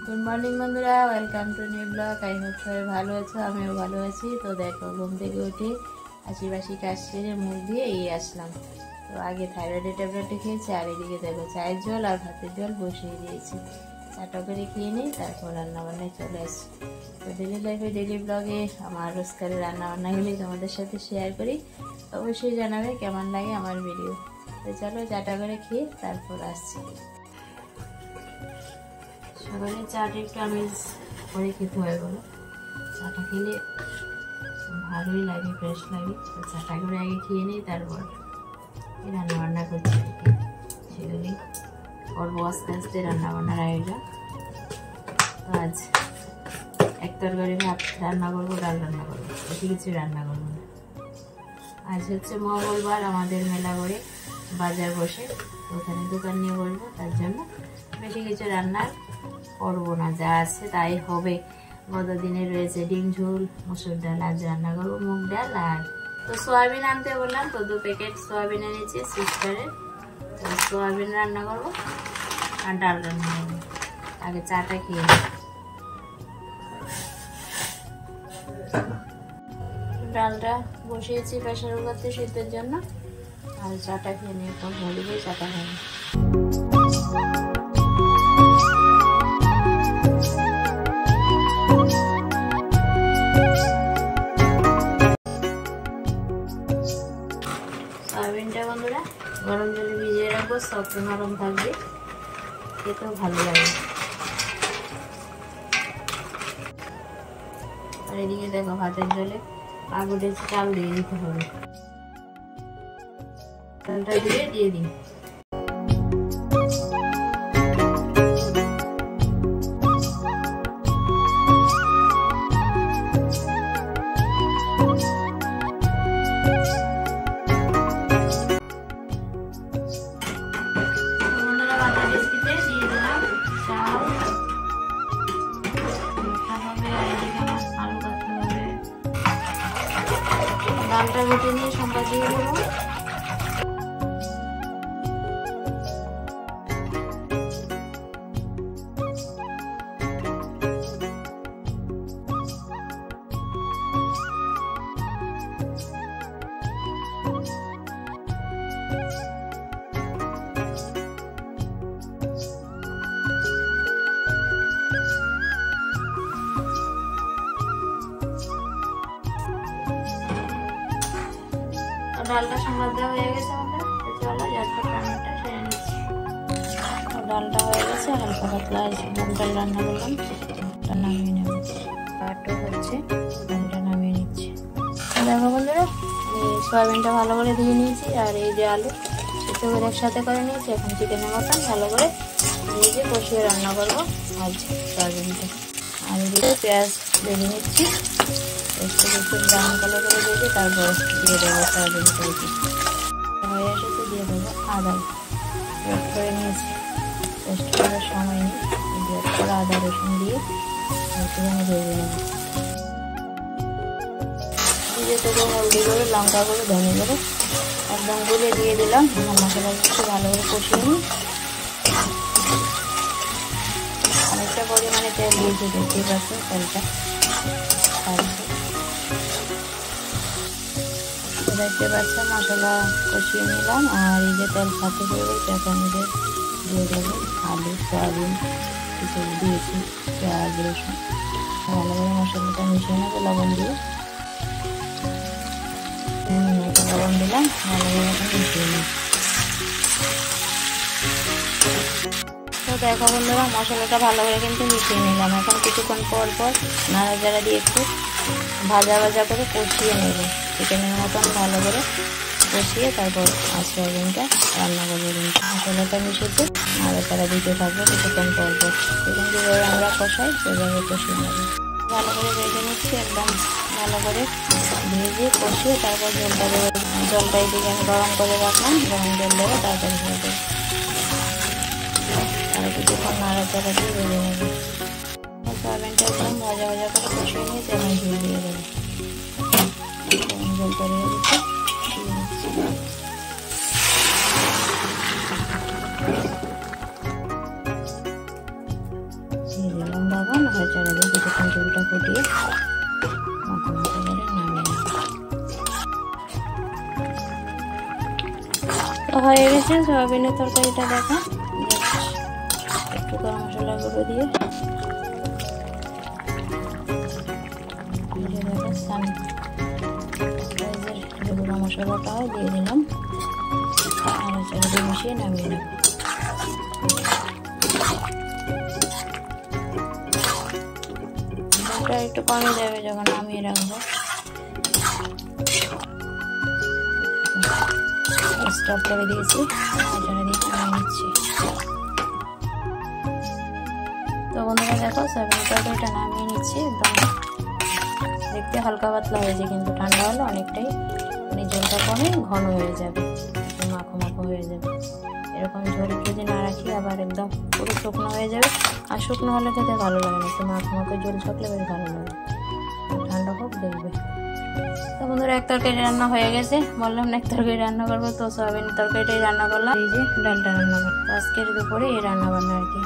Good morning বন্ধুরা, welcome to new blog. I hope সবাই ভালো আছো, আমিও ভালো আছি। তো দেখো, ঘুম থেকে উঠে আশিপাশি কাজ সেরে মুখ দিয়ে আসলাম। তো আগে থাইরয়েডের ট্যাবলেটটা খেয়েছি, আর এদিকে দেখো চায়ের জল আর ভাতের জল বসিয়ে দিয়েছি। চাটা করে খেয়ে নিই, তারপর রান্নাবান্নায় চলে আসি। তো ডেলি লাইফে, ডেলি ব্লগে আমার রোজকারের রান্নাবান্নাগুলি তোমাদের সাথে শেয়ার করি। অবশ্যই জানাবে কেমন লাগে আমার ভিডিও। তো চলো চাটা করে খেয়ে তারপর আসছি। সকালে চাটা একটু আমেজ করে খেতে হয়, বলো। চাটা খেলে ভালোই লাগে, ফ্রেশ লাগে। তো চাটা করে আগে খেয়ে নিই, তারপর রান্নাবান্না করছি আর কি। সেগুলি করবো আস্তে আস্তে রান্নাবান্নার আয়োজন। তো আজ এক তরকারি ভাত রান্না করবো, ডাল রান্না করবো, বেশি কিছু রান্না করবো না। আজ হচ্ছে মঙ্গলবার, আমাদের মেলা করে বাজার বসে, ওখানে দোকান নিয়ে বলবো, তার জন্য বেশি কিছু রান্না করবো না, যা আছে তাই হবে। গত দিনে রয়েছে ডিম ঝোল, মসুর ডাল, আজ রান্না করবো মুগ ডাল। আর তো সোয়াবিন আনতে বললাম, তো 2 প্যাকেট সোয়াবিন এনেছি সিস্টারের। তো সোয়াবিন রান্না করবো আর ডাল রান্না করবো। আগে চাটা খেয়ে নিই। ডালটা বসিয়েছি প্রেসার কুকারতে সিদ্ধের জন্য, আর চাটা খেয়ে নিই। একটু হলুদ দিয়ে চাটা খেয়ে নিই। সয়াবিনটা বন্ধুরা গরম জলে ভিজিয়ে রাখবো, সফট নরম থাকবে, খেতেও ভালো লাগে। আর এদিকে দেখো ভাতের জলে আগ উঠেছে, চাল দিয়ে দিতে হবে। চালটা দিয়ে দিই। ডালটা বেটে নিয়ে সম্বাদ দিয়ে দেবো। ডালটা সম্বাদ দেওয়া হয়ে গেছে আমাদের। চলো ঝটপট রান্নাটা সেরে নিচ্ছি। ডালটা হয়ে গেছে, হালকা পাতলা মুগ ডাল রান্না করলাম। ডালটা নামিয়ে নেব, পাটও হচ্ছে, ডালটা নামিয়ে নিচ্ছি। দেখো বন্ধুরা, আমি সয়াবিনটা ভালো করে ধুয়ে নিয়েছি, আর এই যে আলু সেটা করে একসাথে করে নিয়েছি। এখন চিকেনের মতন ভালো করে ভেজে কষিয়ে রান্না করবো আজ সয়াবিনটা। আর এদিকে পেঁয়াজ ভেজে নিচ্ছি, একটু ব্রাউন কালার করে ভেজে তারপর দিয়ে দেবো সয়াবিন করেছি। হয়ে এসেছে, দিয়ে দেবো আদা গ্রেট করে নিয়েছি, পেস্ট করার সময় নেই। গ্রেট করে আদা রসুন দিয়ে একটুখানি ভেজে নেব। দিয়ে দেবো হলদি করে, লঙ্কা করে, ধনে করে একদম গুলে দিয়ে দিলাম। আমার মশলা একটু ভালো করে কষিয়ে নিই। অনেকটা পরিমাণে তেল দিয়েছি, দেখতেই পাচ্ছি তেলটা ছাড়ছে। দেখতে পাচ্ছেন মশলা কষিয়ে নিলাম, আর এই যে তেল সাথে করে এখন দিয়ে দেবো আলু, সয়াবিন কিছু দিয়েছি, পেঁয়াজ রসুন ভালো করে মশলাটা মিশিয়ে নেবো লবণ দিয়ে। লবণ দিলাম, ভালো করে এখন মিশিয়ে নিই। তো দেখো বন্ধুরা, মশলাটা ভালো করে কিন্তু মিশিয়ে নিলাম। এখন কিছুক্ষণ পর পর নাড়াচাড়া দিয়ে একটু ভাজা ভাজা করে কষিয়ে নেব, চিকেনের মতন ভালো করে কষিয়ে তারপর সয়াবিনটা রান্না করবো। মশলাটা মিশিয়ে নাড়াচাড়া দিতে থাকবো কিছুক্ষণ পর পর। চিকেন যেভাবে আমরা কষাই সেভাবে কষিয়ে নেব। ভালো করে ভেজে নিচ্ছি, একদম ভালো করে ভেজে কষিয়ে তারপর জলটা দেবো। জলটা এদিকে আমি গরম করে রাখলাম, গরম জল দেবো, তারপরে হয়ে যাবে। আর কিছুক্ষণ নাড়াচাড়া দিয়ে ভেজে নেব। সয়াবিনটা একদম ভাজা ভাজা করে কষিয়ে নিয়েছি, এখন ঝোল দিয়ে দেবো। জল করে দিচ্ছি। দিয়ে দিলাম লবণ, নাড়াচাড়া দিয়ে কিছুক্ষণ ঝোলটা ফুটিয়ে মাখা মাখা করে নামিয়ে নেব। তো হয়ে গেছে সয়াবিনের তরকারিটা। দেখা একটু গরম মশলা গুঁড়ো দিয়ে গুঁড়ো মশলাটাও দিয়ে দিলাম, নাড়াচাড়া দিয়ে মিশিয়ে নামিয়ে নেব। একটু কমে যাবে যখন নামিয়ে রাখবো। স্টপ করে দিয়েছি, নাড়াচাড়া দিয়ে নামিয়ে নিচ্ছি। তো বন্ধুরা দেখো সয়াবিনের তরকারিটা নামিয়ে নিচ্ছি। একদম দেখতে হালকা পাতলা হয়েছে, কিন্তু ঠান্ডা হলে অনেকটাই মানে ঝোলটা কমে ঘন হয়ে যাবে, মাখো মাখো হয়ে যাবে। এরকম ঝোল যদি না রাখি আবার একদম পুরো শুকনো হয়ে যাবে, আর শুকনো হলে খেতে ভালো লাগে না। একটু মাখো মাখো ঝোল থাকলে বেশ ভালো লাগে, ঠান্ডা হোক দেখবে। তো বন্ধুরা এক তরকারি রান্না হয়ে গেছে, বললাম না এক তরকারি রান্না করবো, তো সয়াবিনের তরকারিটাই রান্না করলাম। এই যে ডালটা রান্না করবো আজকের দুপুরে, এই রান্না বান্না আর কি।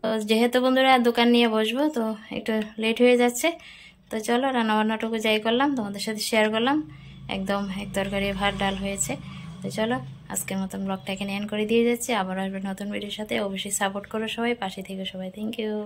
তো যেহেতু বন্ধুরা দোকান নিয়ে বসবো, তো একটু লেট হয়ে যাচ্ছে, তো চলো রান্নাবান্নাটুকু যাই করলাম, তোমাদের সাথে শেয়ার করলাম। একদম এক তরকারি ভাত ডাল হয়েছে। তো চলো আজকের মতন ব্লগটা এখানে এন্ড করে দিয়ে যাচ্ছি। আবার আসবে নতুন ভিডিওর সাথে। অবশ্যই সাপোর্ট করো সবাই, পাশে থেকে সবাই। Thank you.